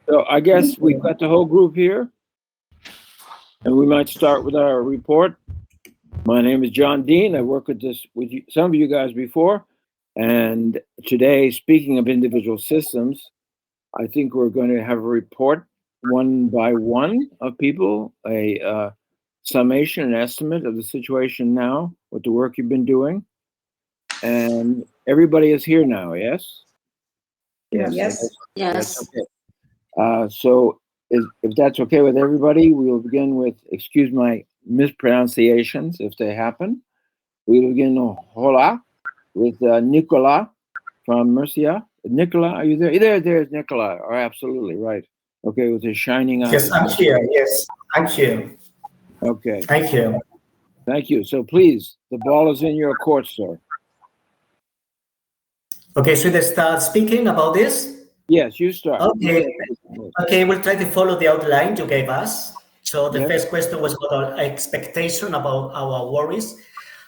So I guess we've got the whole group here, and we might start with our report. My name is John Dean. I worked with some of you guys before, and today, speaking of individual systems, I think we're going to have a report one by one of people, a summation, an estimate of the situation now, what the work you've been doing, and everybody is here now. Yes. Yes. That's okay. So if that's okay with everybody, we'll begin with, excuse my mispronunciations if they happen. We'll begin hola with Nicola from Murcia. Nicola, are you there? There's Nicola. Oh, absolutely right. Okay, with his shining eyes. Yes, I'm here. Yes, thank you. Okay. Thank you. Thank you. So please, the ball is in your court, sir. Okay, should I start speaking about this? Yes, you start. Okay. Okay, we'll try to follow the outline you gave us. So the Yes. first question was about our expectation, about our worries.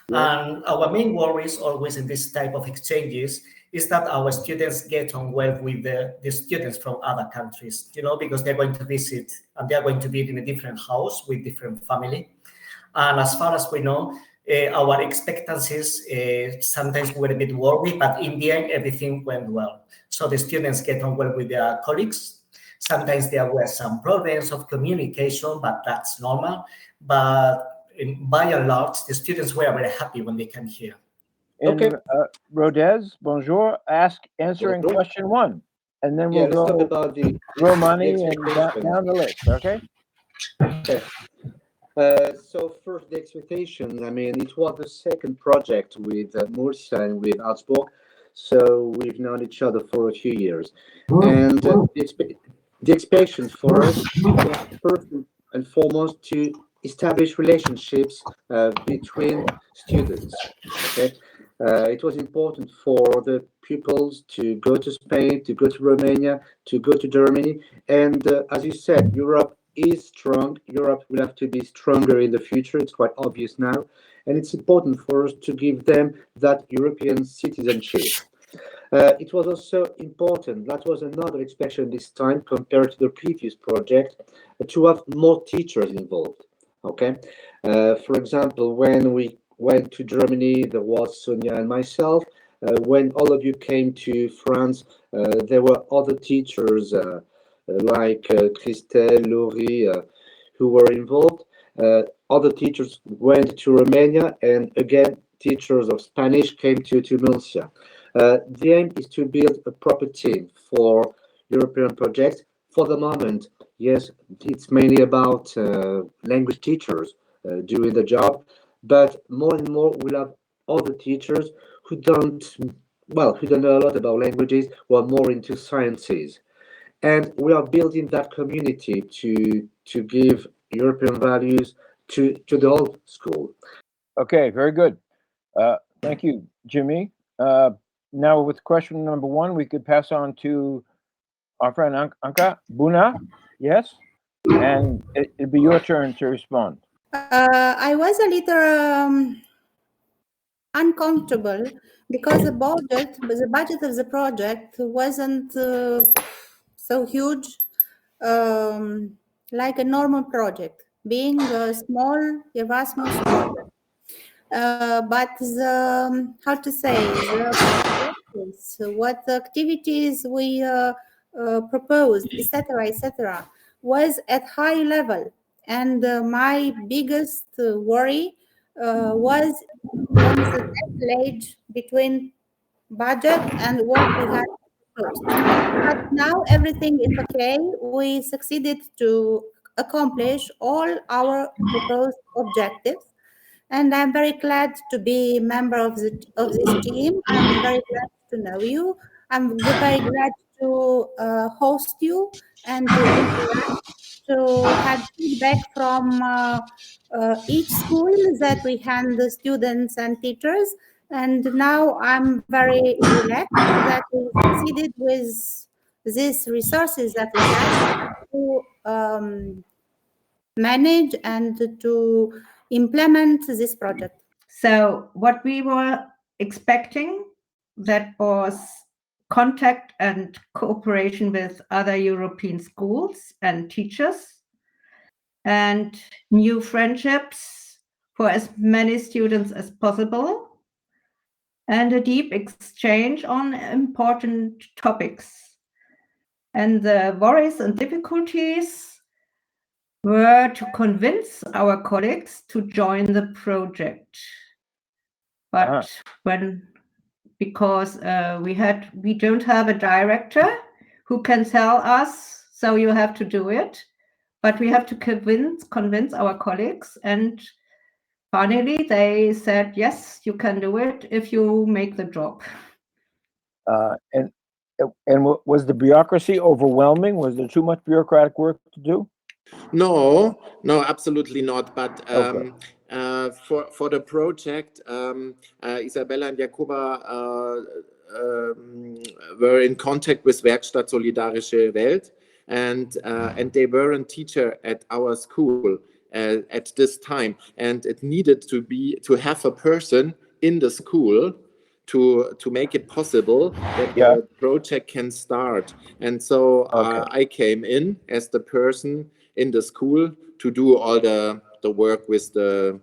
Yes. And our main worries always in this type of exchanges is that our students get on well with the students from other countries, because they're going to visit and they're going to be in a different house with different family. And as far as we know, our expectancies, sometimes we were a bit worried, but in the end, everything went well. So the students get on well with their colleagues. Sometimes there were some problems of communication, but that's normal. But by and large, the students were very happy when they came here. Okay. Rodez, bonjour. Answering Bonjour. question one, and then we'll let's go talk about the Romani and expectations. down the list. Okay. Okay. So first, the expectations. I mean, it was the second project with Murcia and with Augsburg, so we've known each other for a few years. And the expectations for us was first and foremost to establish relationships between students. Okay. It was important for the pupils to go to Spain, to go to Romania, to go to Germany. And as you said, Europe is strong. Europe will have to be stronger in the future. It's quite obvious now. And it's important for us to give them that European citizenship. It was also important, that was another expectation this time compared to the previous project, to have more teachers involved. Okay. For example, when we went to Germany, there was Sonia and myself. When all of you came to France, there were other teachers like Christelle, Laurie, who were involved. Other teachers went to Romania, and again, teachers of Spanish came to Murcia. The aim is to build a proper team for European projects. For the moment, yes, it's mainly about language teachers doing the job, but more and more we'll have other teachers who don't know a lot about languages, who are more into sciences. And we are building that community to give European values to the whole school. Okay, very good. Thank you, Jimmy. Now with question number one, we could pass on to our friend Anka Buna. Yes? And it'd be your turn to respond. I was a little uncomfortable because the budget of the project wasn't so huge, like a normal project, being a small Erasmus project. But how to say, what activities we proposed, etc., was at high level. And my biggest worry was on the ledge between budget and what we had proposed. But now everything is okay. We succeeded to accomplish all our proposed objectives, and I'm very glad to be a member of this team. I'm very glad to know you. I'm very glad to host you and to interact, to have feedback from each school that we hand the students and teachers. And now I'm very relaxed that we succeeded with these resources that we had to manage and to implement this project. So what we were expecting, that was contact and cooperation with other European schools and teachers, and new friendships for as many students as possible, and a deep exchange on important topics. And the worries and difficulties were to convince our colleagues to join the project. But because we don't have a director who can tell us, so you have to do it, but we have to convince our colleagues, and finally they said, yes, you can do it if you make the job. And was the bureaucracy overwhelming? Was there too much bureaucratic work to do? No, absolutely not. But Okay. for the project, Isabella and Jacoba were in contact with Werkstatt Solidarische Welt, and they were a teacher at our school at this time, and it needed to have a person in the school to make it possible that the project can start. And so I came in as the person in the school to do all the work with the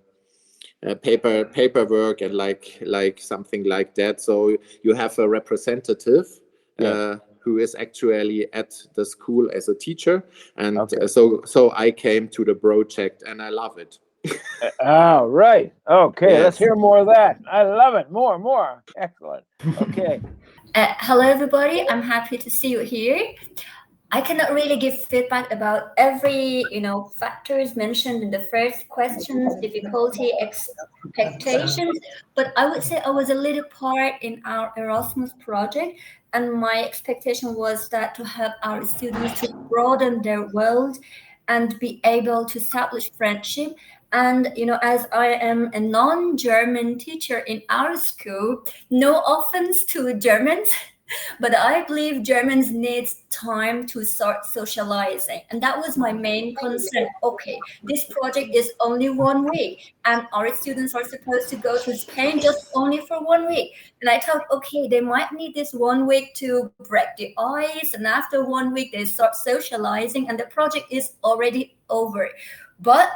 paperwork and like something like that. So you have a representative who is actually at the school as a teacher, and so I came to the project and I love it. Oh, right. Okay, Yes. Let's hear more of that. I love it. More. Excellent. Okay. Hello, everybody. I'm happy to see you here. I cannot really give feedback about every, factors mentioned in the first questions, difficulty, expectations, but I would say I was a little part in our Erasmus project, and my expectation was that to help our students to broaden their world and be able to establish friendship. And, as I am a non-German teacher in our school, no offense to Germans, but I believe Germans need time to start socializing. And that was my main concern. Okay, this project is only 1 week, and our students are supposed to go to Spain just only for 1 week. And I thought, okay, they might need this 1 week to break the ice. And after 1 week, they start socializing, and the project is already over. But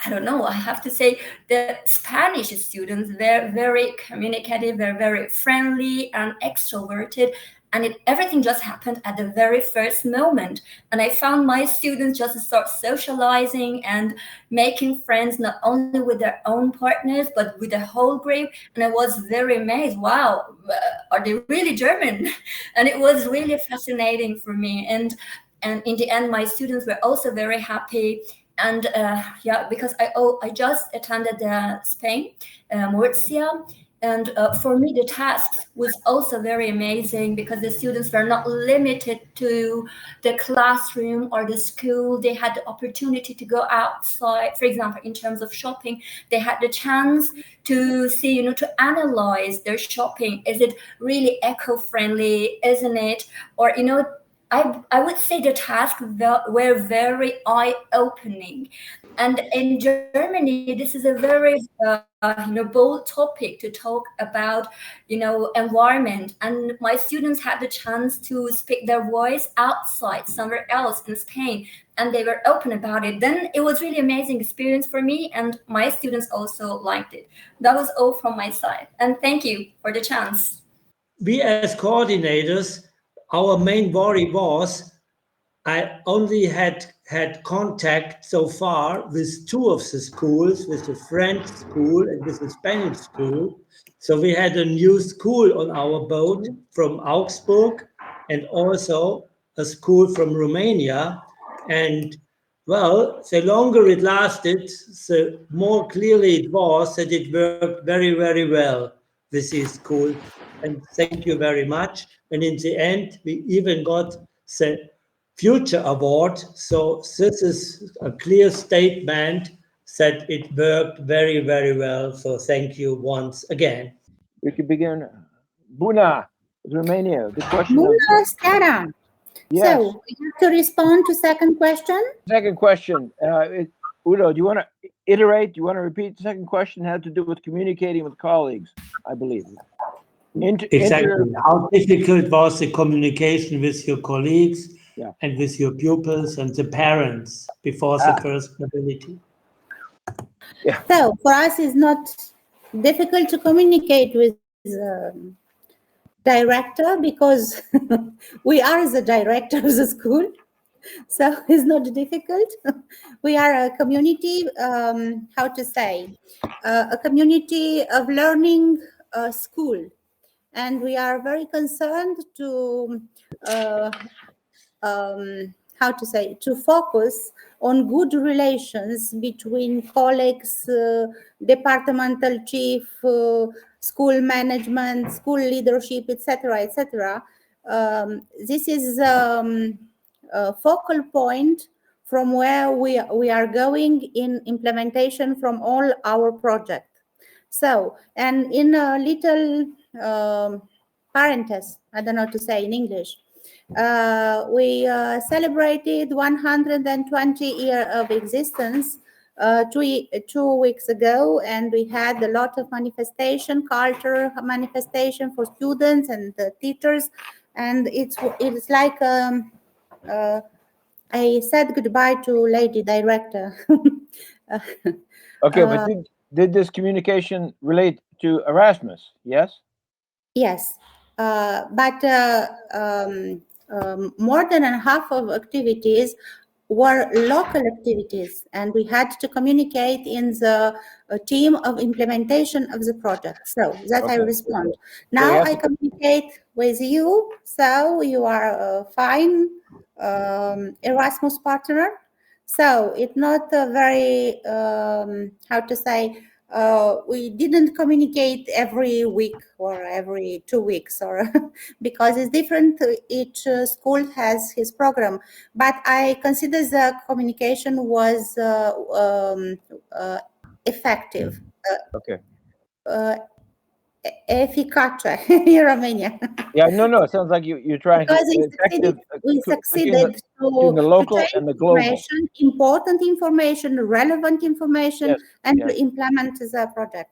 I don't know, I have to say the Spanish students, they're very communicative, they're very friendly and extroverted, and everything just happened at the very first moment. And I found my students just start socializing and making friends, not only with their own partners, but with the whole group. And I was very amazed. Wow, are they really German? And it was really fascinating for me. And in the end, my students were also very happy. And because I just attended Spain, Murcia, and for me the task was also very amazing because the students were not limited to the classroom or the school. They had the opportunity to go outside. For example, in terms of shopping, they had the chance to see, to analyze their shopping. Is it really eco-friendly? Isn't it? Or I would say the tasks were very eye-opening. And in Germany, this is a very bold topic to talk about, environment. And my students had the chance to speak their voice outside, somewhere else in Spain, and they were open about it. Then it was really amazing experience for me, and my students also liked it. That was all from my side. And thank you for the chance. We as coordinators, our main worry was I only had contact so far with 2 of the schools, with the French school and with the Spanish school. So we had a new school on our boat from Augsburg and also a school from Romania. And well, the longer it lasted, the more clearly it was that it worked very, very well with this school. And thank you very much. And in the end, we even got the Future Award. So this is a clear statement that it worked very, very well. So thank you once again. We could begin. Buna, Romania. The question. Buna Stara. Yes. So we have to respond to second question. Second question. Udo, do you want to iterate? Do you want to repeat the second question? It had to do with communicating with colleagues, I believe. Exactly. How difficult was the communication with your colleagues and with your pupils and the parents before the first mobility? So for us, it's not difficult to communicate with director because we are the director of the school. So it's not difficult. We are a community, how to say, a community of learning school. And we are very concerned to, how to say, to focus on good relations between colleagues, departmental chief, school management, school leadership, etc., etc. This is a focal point from where we are going in implementation from all our projects. So, and in a little parenthesis, I don't know to say in English, we celebrated 120 years of existence 2 weeks ago, and we had a lot of manifestation, culture manifestation for students and teachers, and it's like I said goodbye to Lady Director. Okay, but did this communication relate to Erasmus? Yes? Yes, but more than half of activities were local activities, and we had to communicate in the team of implementation of the project. So that I respond. Now I communicate with you, so you are a fine Erasmus partner. So it's not a very, how to say, we didn't communicate every week or every 2 weeks, or because it's different. Each school has his program, but I consider the communication was effective. Efficace in Romania. Yeah, no. It sounds like you're trying because to we succeeded between the local to and the global. Important information, relevant information, and to implement the project.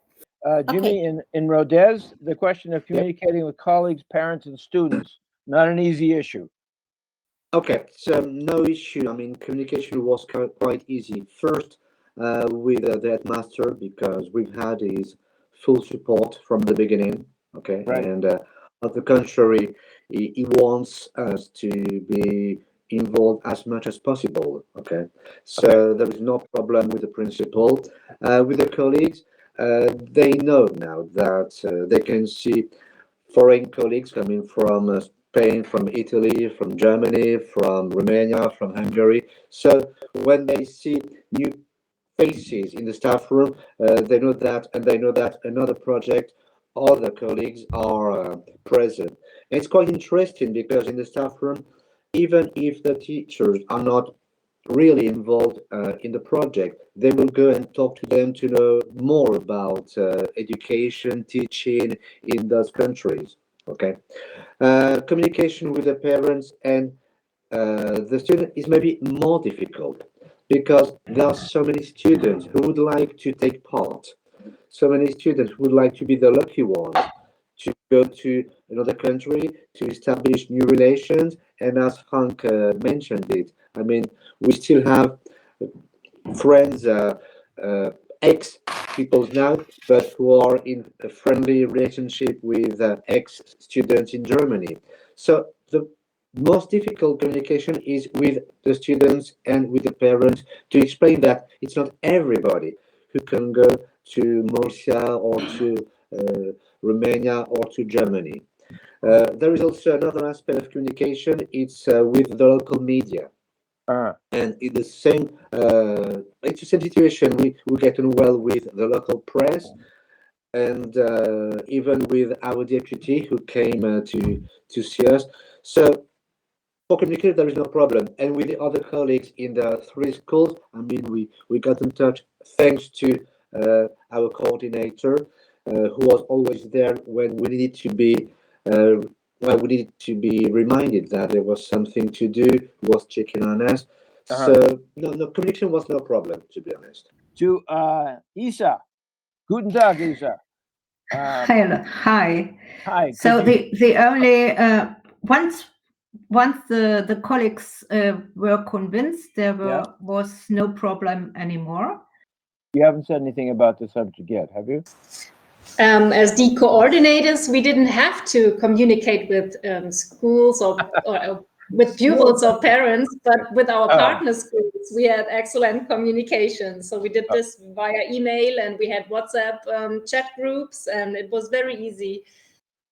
Jimmy, in Rodez, the question of communicating with colleagues, parents, and students, not an easy issue. Okay, so no issue. I mean, communication was quite easy. First, with the headmaster, because we've had his full support from the beginning. Okay, and on the contrary, he wants us to be involved as much as possible. Okay, so there is no problem with the principal. With the colleagues, they know now that they can see foreign colleagues coming from Spain, from Italy, from Germany, from Romania, from Hungary. So when they see new faces in the staff room, they know that, and they know that another project, other colleagues are present. And it's quite interesting because in the staff room, even if the teachers are not really involved in the project, they will go and talk to them to know more about education, teaching in those countries. Okay, communication with the parents and the student is maybe more difficult because there are so many students who would like to take part, so many students who would like to be the lucky ones to go to another country to establish new relations. And as Frank mentioned it, I mean, we still have friends, ex-people now, but who are in a friendly relationship with ex-students in Germany. So the most difficult communication is with the students and with the parents to explain that it's not everybody who can go to Murcia or to Romania or to Germany. There is also another aspect of communication. It's with the local media. And in the same, it's the same situation. We get on well with the local press, and even with our deputy who came to see us. So for communication, there is no problem. And with the other colleagues in the 3 schools, I mean, we got in touch thanks to our coordinator, who was always there when we needed to be. We needed to be reminded that there was something to do, was checking on us. So, no, communication was no problem, to be honest. To Isa. Guten Tag, Isa. Hi. Hi. So could you- the only once the colleagues were convinced, there was no problem anymore. you haven't said anything about the subject yet, have you? As the coordinators, we didn't have to communicate with schools or with pupils or parents, but with our partner schools, we had excellent communication. So we did this via email, and we had WhatsApp chat groups, and it was very easy.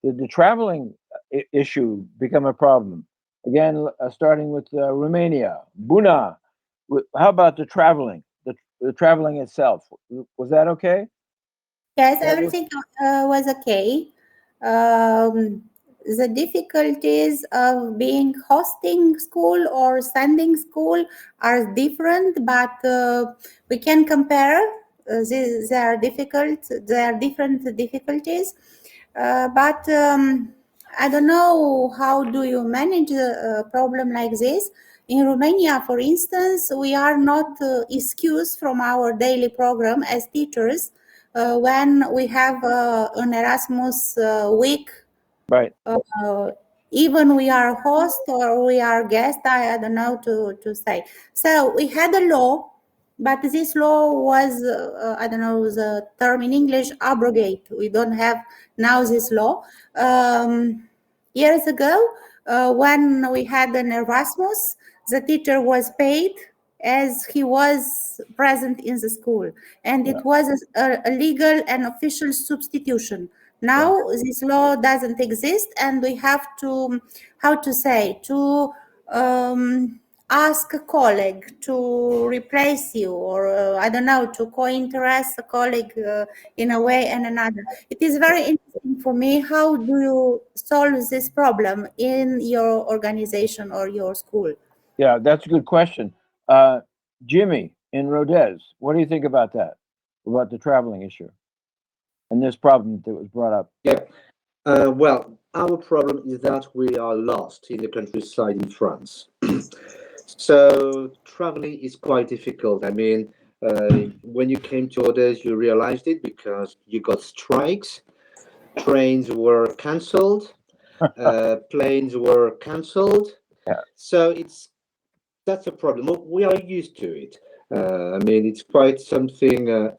Did the traveling issue become a problem? Again, starting with Romania, Buna. How about the traveling? The traveling itself, was that okay? Yes, everything was okay. The difficulties of being hosting school or sending school are different, but we can compare. They are difficult. There are different difficulties, but I don't know how do you manage a problem like this. In Romania, for instance, we are not excused from our daily program as teachers when we have an Erasmus week. Right. Even we are host or we are guest, I don't know to say. So we had a law, but this law was, I don't know the term in English, abrogate. We don't have now this law. Years ago, when we had an Erasmus, the teacher was paid as he was present in the school, and it was a legal and official substitution. Now this law doesn't exist, and we have to, how to say, to ask a colleague to replace you, or I don't know, to co-interest a colleague in a way and another. It is very interesting for me. How do you solve this problem in your organization or your school? Yeah, that's a good question. Jimmy in Rodez, what do you think about that? About the traveling issue and this problem that was brought up? Yeah. Well, our problem is that we are lost in the countryside in France. So traveling is quite difficult. I mean, when you came to Rodez, you realized it because you got strikes, trains were cancelled, planes were cancelled. Yeah. So that's a problem. We are used to it. I mean, it's quite something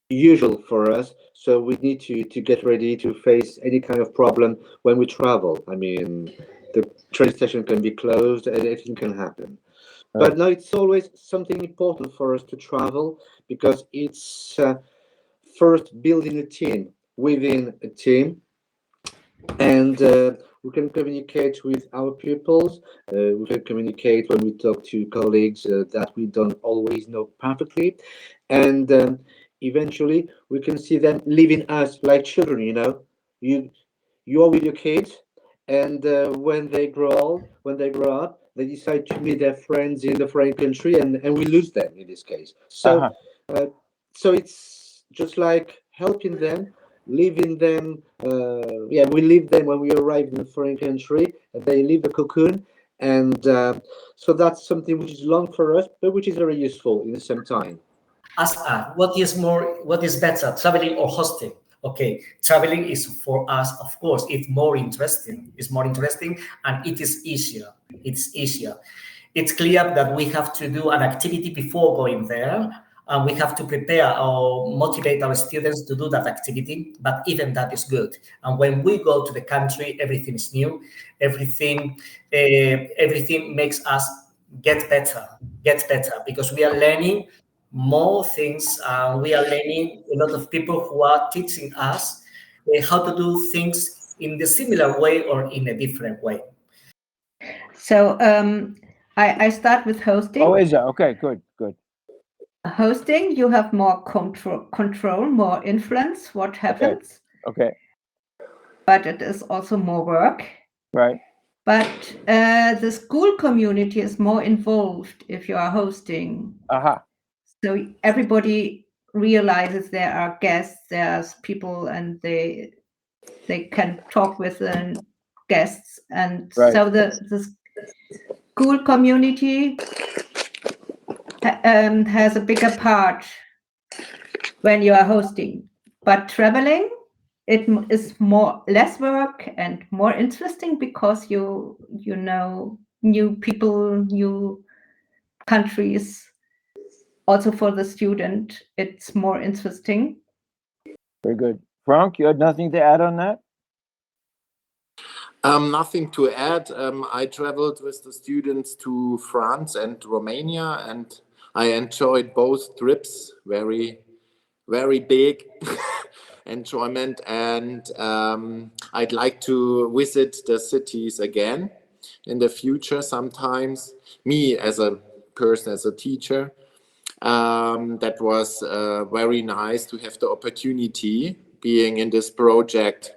usual for us. So we need to get ready to face any kind of problem when we travel. I mean, the train station can be closed and anything can happen. Right. But no, it's always something important for us to travel because it's first building a team within a team, and we can communicate with our pupils. We can communicate when we talk to colleagues that we don't always know perfectly, and eventually we can see them living us like children. You know, you are with your kids, and when they grow up, they decide to meet their friends in the foreign country, and we lose them in this case. So, so it's just like helping them, leaving them. Yeah, we leave them when we arrive in a foreign country. They leave the cocoon, and so that's something which is long for us, but which is very useful in the same time. What is better, traveling or hosting? Okay, traveling is for us, of course, it's more interesting. It's more interesting, and it is easier. It's easier. It's clear that we have to do an activity before going there, and we have to prepare or motivate our students to do that activity. But even that is good. And when we go to the country, everything is new. Everything makes us get better because we are learning more things. We are learning a lot of people who are teaching us how to do things in the similar way or in a different way. So I start with hosting. Oh, is that okay? Good. Hosting, you have more control, more influence. What happens? Okay. But it is also more work. Right. But the school community is more involved if you are hosting. So everybody realizes there are guests, there's people, and they can talk with the guests, and so the school community has a bigger part when you are hosting. But traveling, it is less work and more interesting because you know new people, new countries. Also for the student, it's more interesting. Very good. Frank, you had nothing to add on that? Nothing to add. I traveled with the students to France and Romania, and I enjoyed both trips. Very, very big enjoyment, and I'd like to visit the cities again in the future sometimes. Me as a person, as a teacher, that was very nice to have the opportunity being in this project.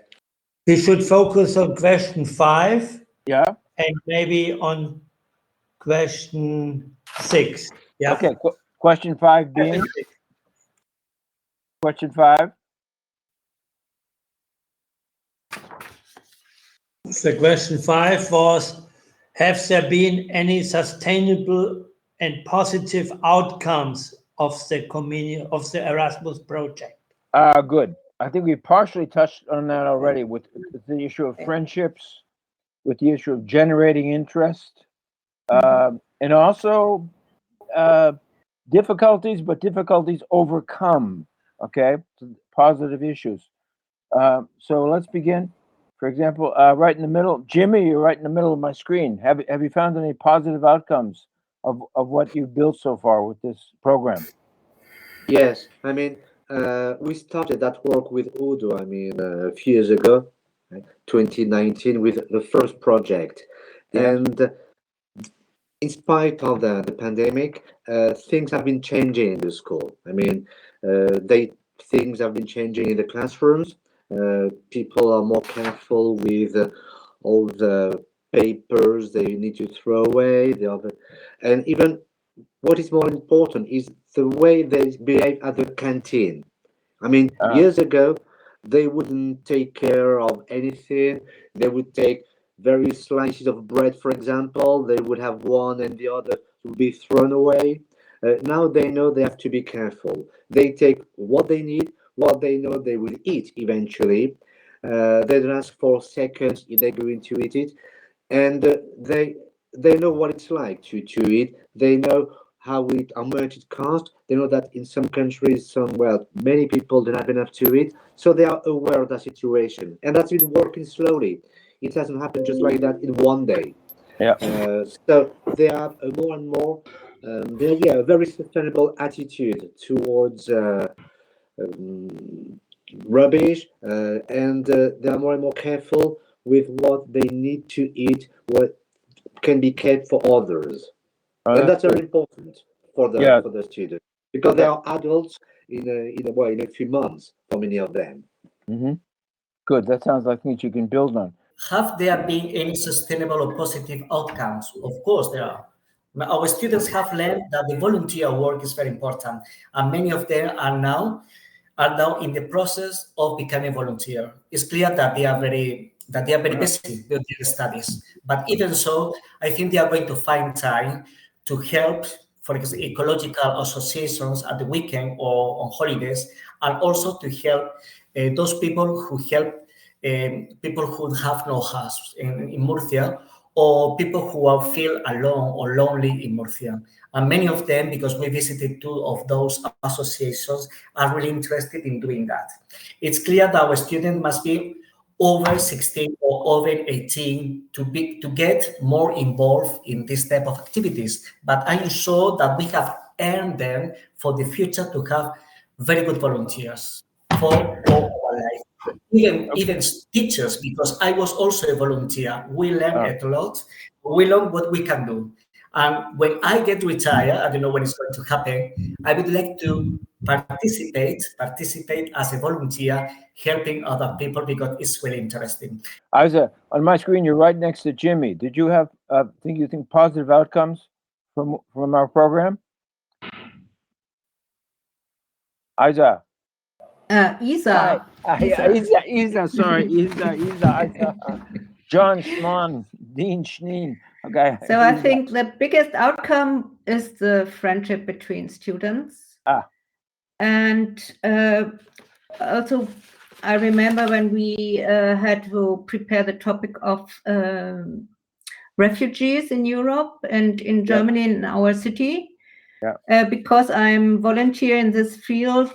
We should focus on question 5. Yeah. And maybe on question 6. Yeah. Okay. Question 5 being? Question 5. The question 5 was, have there been any sustainable and positive outcomes of the Erasmus project? Good. I think we partially touched on that already with the issue of friendships, with the issue of generating interest, and also difficulties, but difficulties overcome. Okay, so positive issues. So let's begin. For example, right in the middle, Jimmy, you're right in the middle of my screen. Have you found any positive outcomes of what you've built so far with this program? Yes, I mean, we started that work with Udo, I mean, a few years ago, 2019, with the first project. Yes. And in spite of the pandemic, things have been changing in the school. I mean, things have been changing in the classrooms. People are more careful with all the papers they need to throw away, and even what is more important is the way they behave at the canteen. I mean, years ago, they wouldn't take care of anything. They would take various slices of bread, for example. They would have one and the other would be thrown away. Now they know they have to be careful. They take what they need, what they know they will eat eventually. They don't ask for seconds if they're going to eat it. And they know what it's like to eat. They know how much it costs. They know that in some countries, many people don't have enough to eat, so they are aware of the situation, and that's been working slowly. It hasn't happened just like that in one day. Yeah. So they have a more and more, a very sustainable attitude towards rubbish, and they are more and more careful with what they need to eat, what can be kept for others. And that's very important for the students, because they are adults in a few months for many of them. Mm-hmm. Good. That sounds like things you can build on. Have there been any sustainable or positive outcomes? Of course, there are. Our students have learned that the volunteer work is very important, and many of them are now in the process of becoming volunteer. It's clear that they are very busy with their studies, but even so, I think they are going to find time to help, for example, ecological associations at the weekend or on holidays, and also to help those people who help people who have no house in Murcia, or people who feel alone or lonely in Murcia. And many of them, because we visited 2 of those associations, are really interested in doing that. It's clear that our student must be over 16 or over 18 to get more involved in this type of activities. But I'm sure that we have earned them for the future to have very good volunteers for all our life. Even teachers, because I was also a volunteer. We learn a lot. We learn what we can do. And when I get retired, I don't know when it's going to happen, I would like to participate as a volunteer, helping other people, because it's really interesting. Isa, on my screen, you're right next to Jimmy. Did you have think positive outcomes from our program? Isa. Isa, sorry, Isa. John Schmann, Dean Schneen. Okay. So I think the biggest outcome is the friendship between students. And also I remember when we had to prepare the topic of refugees in Europe and in Germany, in our city. Because I'm volunteer in this field,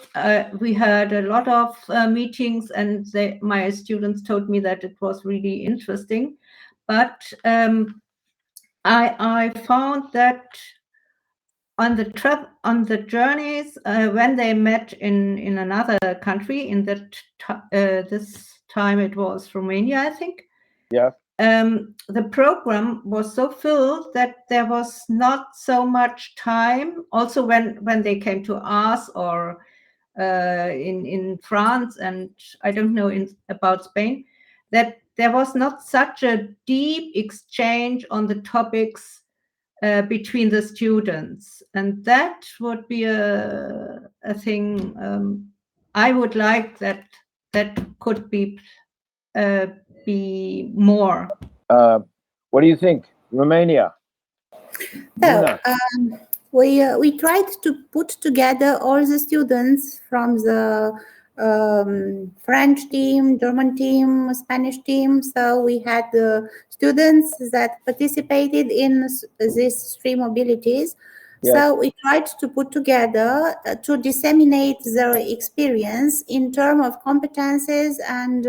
we had a lot of meetings, and my students told me that it was really interesting. But I found that on the journeys, when they met in another country, in that this time it was Romania, I think. Yeah. The program was so filled that there was not so much time. Also, when they came to us, or in France, and I don't know about Spain, that there was not such a deep exchange on the topics between the students, and that would be a thing I would like that could be more. What do you think, Romania? So we tried to put together all the students from the French team, German team, Spanish team. So we had students that participated in these three mobilities. Yes. So we tried to put together to disseminate their experience in terms of competences and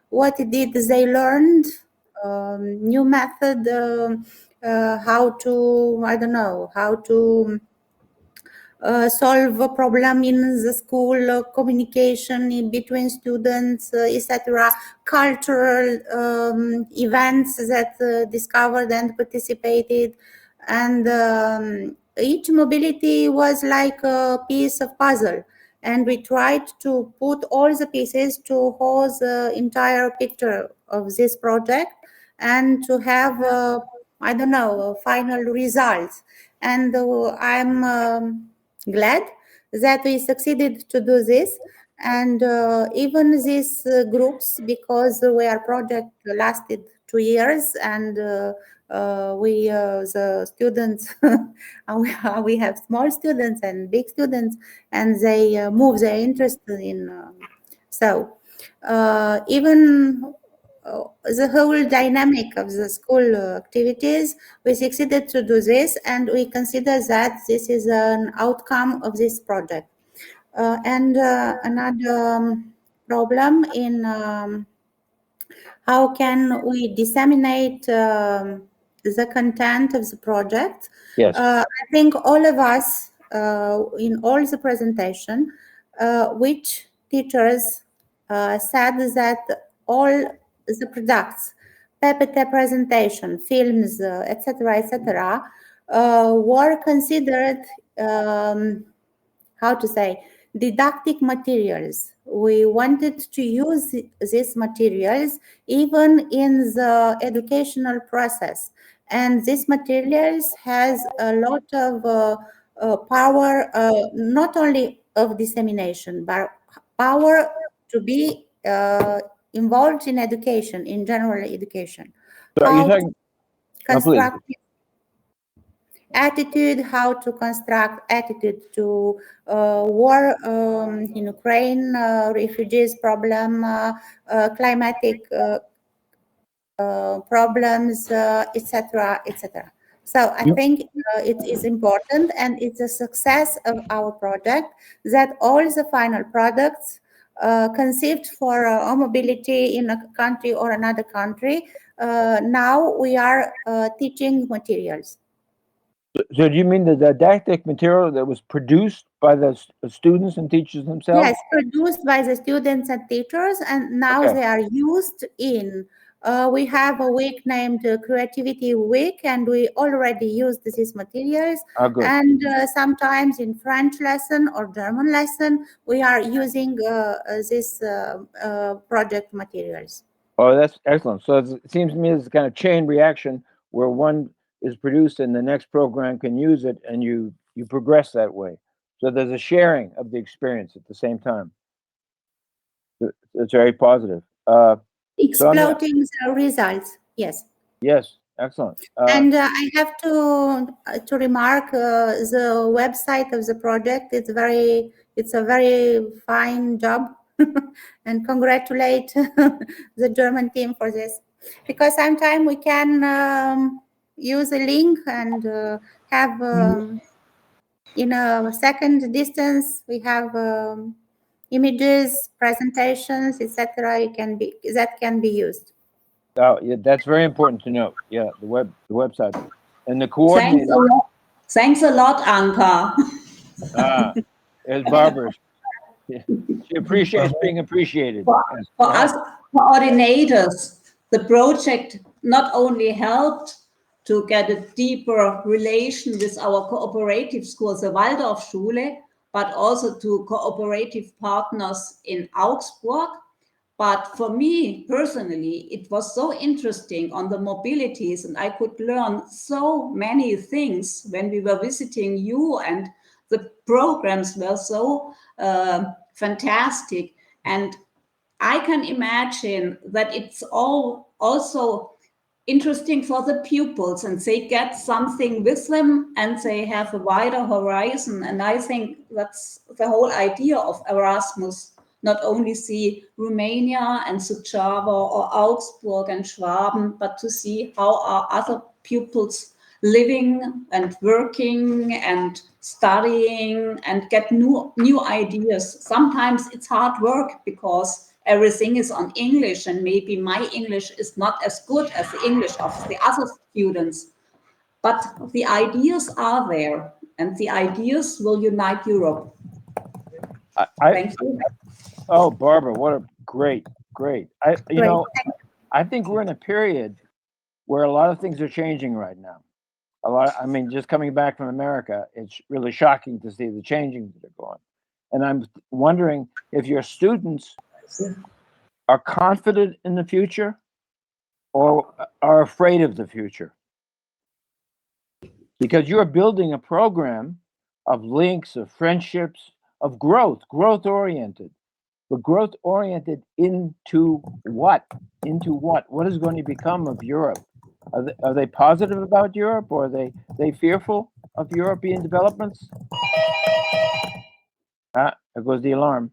what did they learned, new method, how to, I don't know, how to solve a problem in the school, communication in between students, etc., cultural events that discovered and participated. And each mobility was like a piece of puzzle. And we tried to put all the pieces to hold the entire picture of this project and to have, I don't know, final results. And I'm glad that we succeeded to do this. And even these groups, because our project lasted 2 years, and we the students we have small students and big students, and they move their interest in even the whole dynamic of the school activities, we succeeded to do this, and we consider that this is an outcome of this project. Another problem in how can we disseminate the content of the project. Yes. I think all of us in all the presentation, which teachers said that all the products, PPT presentation, films, etc., were considered, how to say, didactic materials. We wanted to use these materials even in the educational process. And these materials has a lot of power, not only of dissemination, but power to be involved in education, in general education. So are you How talking? to construct attitude, how to construct attitude to war in Ukraine, refugees problem, climatic problems, etc., etc. So I think it is important, and it's a success of our project that all the final products conceived for mobility in a country or another country, now we are teaching materials. So do you mean the didactic material that was produced by the students and teachers themselves? Yes, produced by the students and teachers, and now they are used in. We have a week named Creativity Week, and we already used these materials. Good. And sometimes in French lesson or German lesson, we are using these project materials. Oh, that's excellent. So it seems to me it's a kind of chain reaction where one is produced and the next program can use it, and you progress that way. So there's a sharing of the experience at the same time. It's very positive. Exploiting the results, yes. Yes, excellent. And I have to remark the website of the project. It's a very fine job and congratulate the German team for this. Because sometimes we can use a link and have in a second distance we have images, presentations, etc. That can be used. Oh, yeah, that's very important to note. Yeah, the website, and the coordinator. Thanks a lot, Anka. There's Barbara. She appreciates being appreciated. For us coordinators, the project not only helped to get a deeper relation with our cooperative schools, the Waldorfschule, but also to cooperative partners in Augsburg. But for me personally, it was so interesting on the mobilities, and I could learn so many things when we were visiting you, and the programs were so fantastic. And I can imagine that it's all also interesting for the pupils, and they get something with them and they have a wider horizon. And I think that's the whole idea of Erasmus, not only see Romania and Suceava or Augsburg and Schwaben, but to see how are other pupils living and working and studying and get new ideas. Sometimes it's hard work because everything is on English, and maybe my English is not as good as the English of the other students. But the ideas are there, and the ideas will unite Europe. Thank you. Oh, Barbara, what a great. I think we're in a period where a lot of things are changing right now. Just coming back from America, it's really shocking to see the changing that are going. And I'm wondering if your students are confident in the future or are afraid of the future. Because you're building a program of links, of friendships, of growth-oriented. But growth-oriented into what? Into what? What is going to become of Europe? Are they positive about Europe, or are they fearful of European developments? There goes the alarm.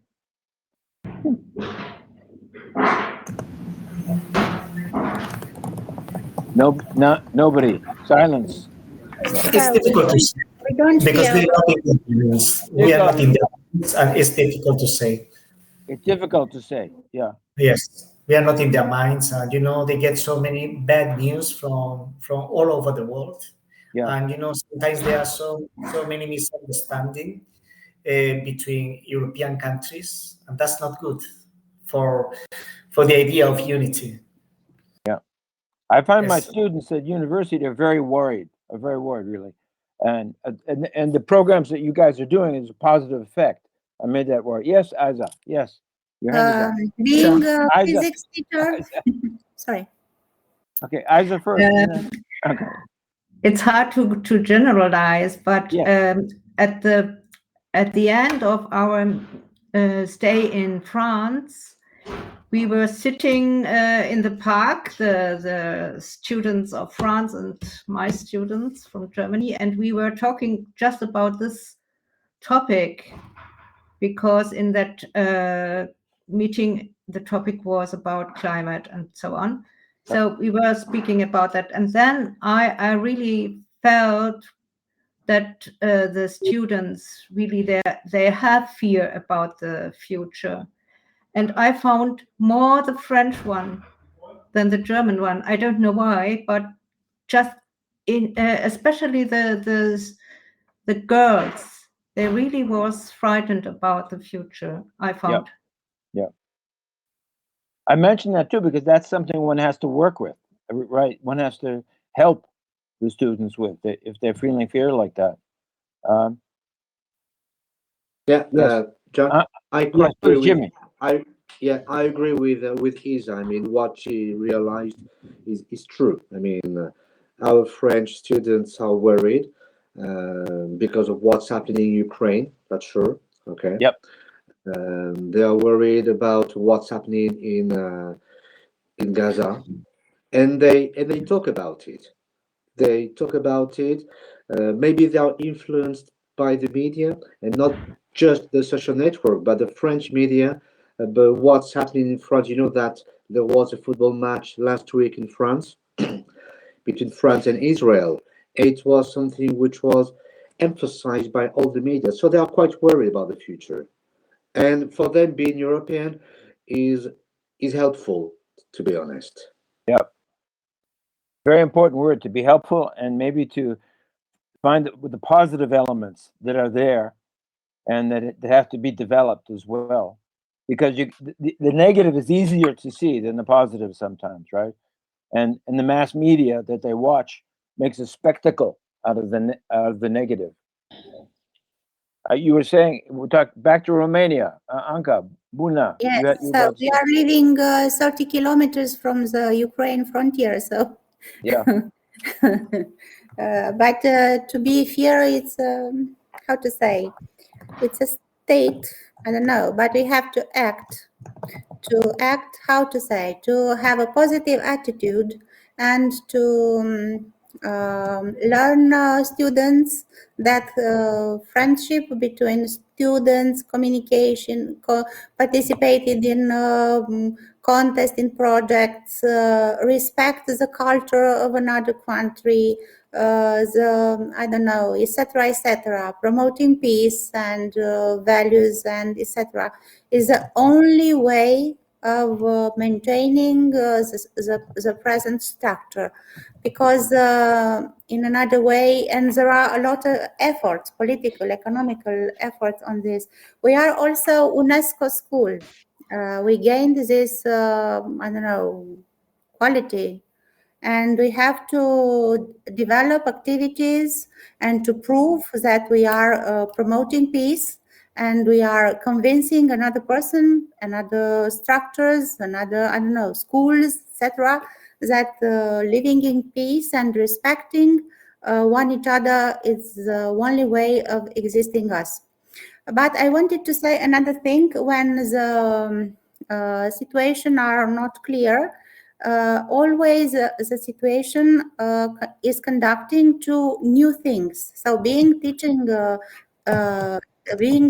Nobody. Silence. It's difficult to say because we are not in the minds, and it's difficult to say. It's difficult to say. Yeah. Yes, we are not in their minds, and they get so many bad news from all over the world. Yeah. And sometimes there are so many misunderstandings between European countries, and that's not good for the idea of unity. Yeah, I find my students at university are very worried really, and the programs that you guys are doing is a positive effect. I made that word. Yes, Isa. Yes, your hand is up. Being a physics teacher. Sorry. Okay, Isa first. Okay. It's hard to generalize, but at the end of our stay in France, we were sitting in the park, the students of France and my students from Germany, and we were talking just about this topic, because in that meeting the topic was about climate and so on. So we were speaking about that, and then I really felt that the students really they have fear about the future, and I found more the French one than the German one. I don't know why, but just in especially the girls, they really was frightened about the future, I found. Yeah. I mentioned that too because that's something one has to work with, right? One has to help the students with it if they're feeling fear like that. John, I agree with Jimmy. I agree with Isa. I mean, what she realized is true. I mean, our French students are worried because of what's happening in Ukraine. That's sure. Okay. Yep. They are worried about what's happening in Gaza, and they talk about it. They talk about it. Maybe they are influenced by the media, and not just the social network, but the French media But what's happening in France? You know that there was a football match last week in France between France and Israel. It was something which was emphasized by all the media, so they are quite worried about the future. And for them, being European is helpful, to be honest. Yeah. Very important word, to be helpful, and maybe to find the positive elements that are there and that have to be developed as well. Because the negative is easier to see than the positive sometimes, right? And the mass media that they watch makes a spectacle out of the negative. You were saying, we'll talk back to Romania. Anka, Buna. Yes, so we are living 30 kilometers from the Ukraine frontier, so yeah. But to be fair, it's how to say, it's a state. I don't know, but we have to act. How to say, to have a positive attitude and to learn students that friendship between students, communication, participated in contests, in projects, respect the culture of another country, I don't know, etc., promoting peace and values and etc. is the only way of maintaining the present structure, because in another way, and there are a lot of efforts, political, economical efforts on this. We are also UNESCO school. We gained this, I don't know, quality, and we have to develop activities and to prove that we are promoting peace, and we are convincing another person, another structures, another, I don't know, schools, etc., that living in peace and respecting one each other is the only way of existing us. But I wanted to say another thing. When the situation are not clear, always the situation is conducting to new things. So being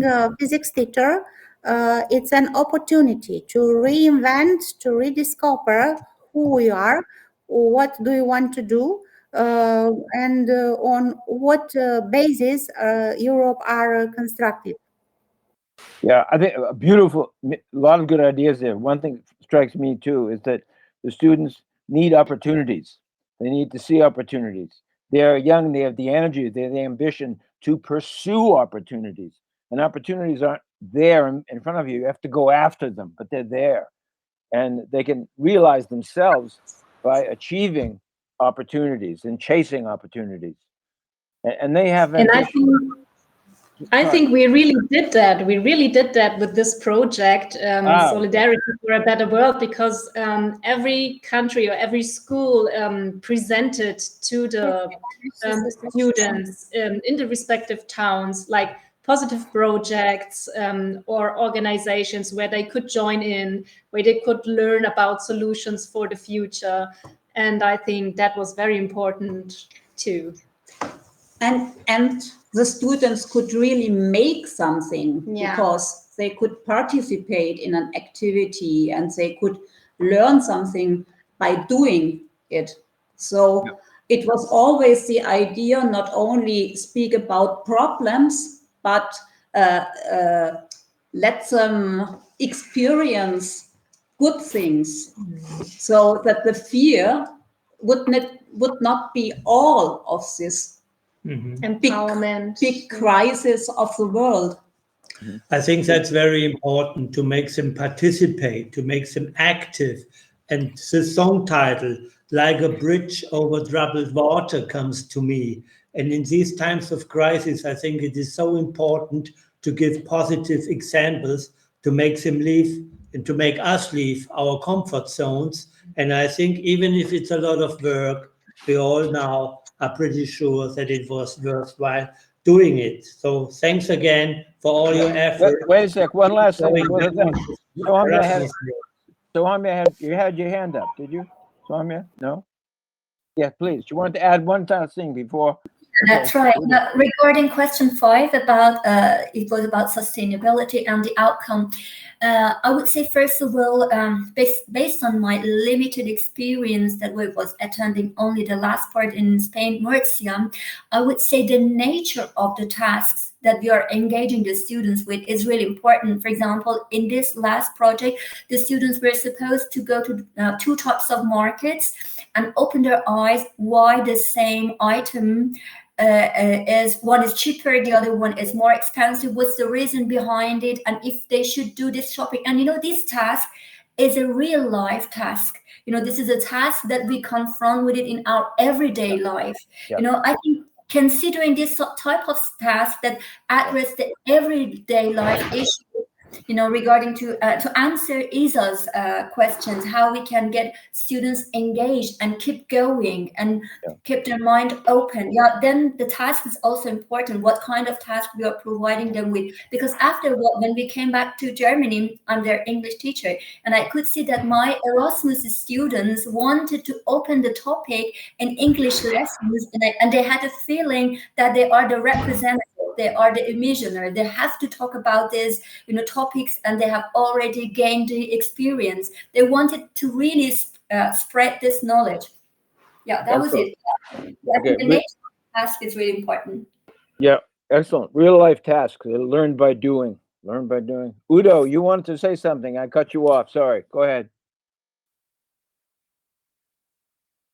a physics teacher, it's an opportunity to reinvent, to rediscover who we are, what do we want to do, and on what basis Europe are constructed. Yeah, I think a lot of good ideas there. One thing strikes me too is that the students need opportunities. They need to see opportunities. They are young, they have the energy, they have the ambition to pursue opportunities. And opportunities aren't there in front of you. You have to go after them, but they're there. And they can realize themselves by achieving opportunities and chasing opportunities. And they have ambition. I think we really did that. We really did that with this project, Solidarity for a Better World, because every country or every school presented to the students in the respective towns, like positive projects or organizations where they could join in, where they could learn about solutions for the future. And I think that was very important too. And the students could really make something, because they could participate in an activity and they could learn something by doing it. So it was always the idea not only speak about problems, but let them experience good things, so that the fear would not be all of this big crisis of the world. I think that's very important, to make them participate, to make them active. And the song title, Like a Bridge Over Troubled Water, comes to me. And in these times of crisis, I think it is so important to give positive examples, to make them leave and to make us leave our comfort zones. And I think even if it's a lot of work, we all now are pretty sure that it was worthwhile doing it. So thanks again for all your effort. Wait a sec, one last thing. Sohamia, you had your hand up, did you? Sohamia? No? Yeah, please. You wanted to add one last thing before That's right. Now, regarding question 5 about it was about sustainability and the outcome. I would say, first of all, based on my limited experience that was attending only the last part in Spain, Murcia, I would say the nature of the tasks that we are engaging the students with is really important. For example, in this last project, the students were supposed to go to 2 types of markets and open their eyes why the same item is one is cheaper, the other one is more expensive. What's the reason behind it, and if they should do this shopping? And this task is a real life task. This is a task that we confront with it in our everyday life. Yeah. I think considering this type of task that address the everyday life issue, regarding to answer Isa's questions, how we can get students engaged and keep going and keep their mind open. Then the task is also important. What kind of task we are providing them with? Because when we came back to Germany, I'm their English teacher, and I could see that my Erasmus students wanted to open the topic in English lessons, and they had a feeling that they are the representative. They are the emissioner. They have to talk about this, topics, and they have already gained the experience. They wanted to really spread this knowledge. That was it. I think the nature of the task is really important. Yeah, excellent. Real life tasks. Learned by doing. Learn by doing. Udo, you wanted to say something. I cut you off. Sorry. Go ahead.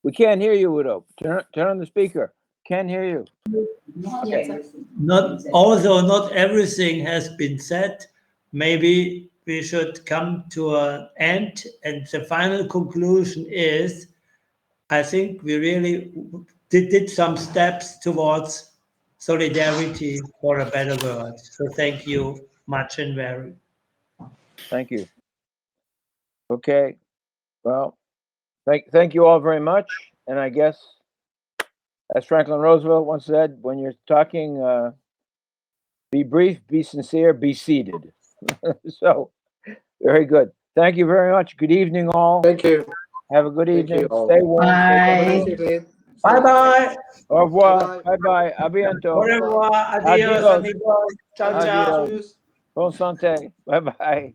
We can't hear you, Udo. Turn on the speaker. Can't hear you. Although not everything has been said, maybe we should come to an end. And the final conclusion is, I think we really did some steps towards solidarity for a better world. So thank you much and very. Thank you. Okay. Well, thank you all very much. And I guess, as Franklin Roosevelt once said, when you're talking, be brief, be sincere, be seated. So, very good. Thank you very much. Good evening, all. Thank you. Have a good Thank evening. you all. Stay warm. Bye. Bye-bye. Au revoir. Bye-bye. A bientôt. Au revoir. Adios, Adios. amigos. Ciao, ciao. Adios. Bon santé. Bye-bye.